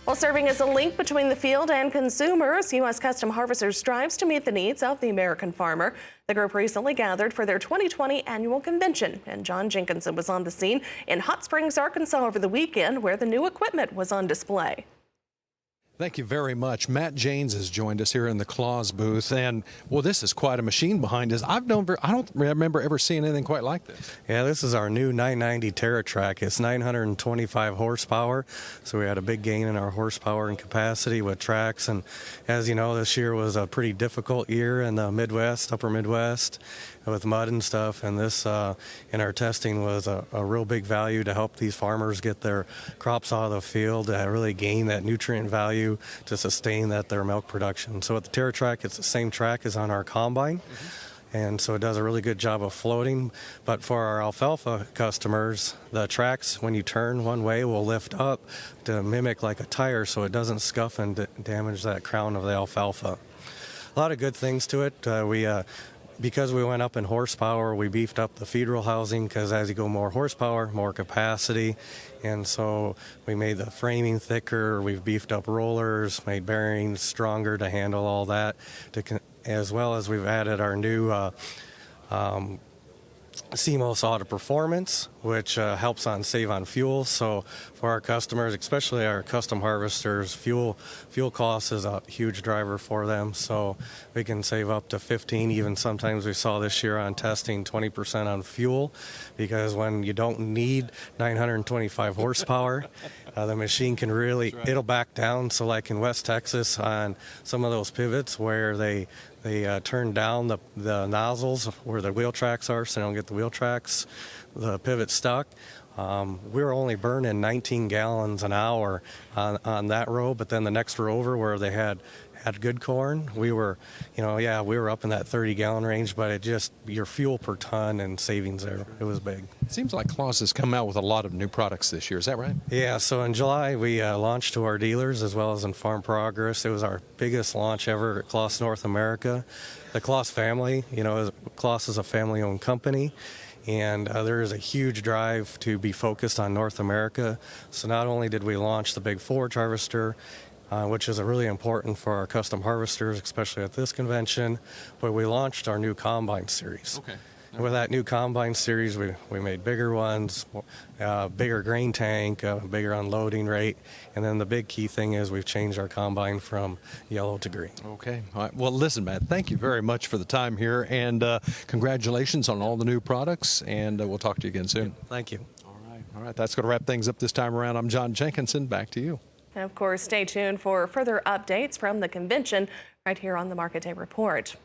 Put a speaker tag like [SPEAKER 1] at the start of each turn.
[SPEAKER 1] While serving as a link between the field and consumers, U.S. Custom Harvesters strives to meet the needs of the American farmer. The group recently gathered for their 2020 annual convention, and John Jenkinson was on the scene in Hot Springs, Arkansas over the weekend, where the new equipment was on display.
[SPEAKER 2] Thank you very much. Matt Jaynes has joined us here in the CLAAS booth, and well, this is quite a machine behind us. I don't remember ever seeing anything quite like this.
[SPEAKER 3] Yeah, this is our new 990 TerraTrack. It's 925 horsepower, so we had a big gain in our horsepower and capacity with tracks. And as you know, this year was a pretty difficult year in the Midwest, upper Midwest, with mud and stuff. And this, in our testing, was a real big value to help these farmers get their crops out of the field, to really gain that nutrient value to sustain their milk production. So with the TerraTrack, it's the same track as on our combine. And so it does a really good job of floating. But for our alfalfa customers, the tracks, when you turn one way, will lift up to mimic like a tire so it doesn't scuff and damage that crown of the alfalfa. A lot of good things to it. Because we went up in horsepower, we beefed up the feed roll housing, because as you go more horsepower, more capacity. And so we made the framing thicker, we've beefed up rollers, made bearings stronger to handle all that, as well as we've added our new CMOS Auto Performance, which helps save on fuel. So for our customers, especially our custom harvesters, fuel cost is a huge driver for them. So we can save up to 15, even sometimes we saw this year on testing 20% on fuel, because when you don't need 925 horsepower, the machine can really, it'll back down. So like in West Texas on some of those pivots where they turn down the nozzles where the wheel tracks are, so they don't get the wheel tracks, the pivot stuck. We were only burning 19 gallons an hour on that row, but then the next row over where they had good corn, we were up in that 30-gallon range, but it just, your fuel per ton and savings there, it was big.
[SPEAKER 2] It seems like CLAAS has come out with a lot of new products this year. Is that right?
[SPEAKER 3] Yeah, so in July we launched to our dealers as well as in Farm Progress. It was our biggest launch ever at CLAAS North America. The CLAAS family, CLAAS is a family-owned company, and there is a huge drive to be focused on North America. So not only did we launch the big forage harvester, which is really important for our custom harvesters, especially at this convention, but we launched our new combine series.
[SPEAKER 2] Okay.
[SPEAKER 3] And with that new combine series, we made bigger ones, bigger grain tank, bigger unloading rate, and then the big key thing is we've changed our combine from yellow to green.
[SPEAKER 2] Okay. All right. Well, listen, Matt, thank you very much for the time here, and congratulations on all the new products, and we'll talk to you again soon.
[SPEAKER 3] Thank you.
[SPEAKER 2] All right. That's going to wrap things up this time around. I'm John Jenkinson. Back to you.
[SPEAKER 1] And of course, stay tuned for further updates from the convention right here on the Market Day Report.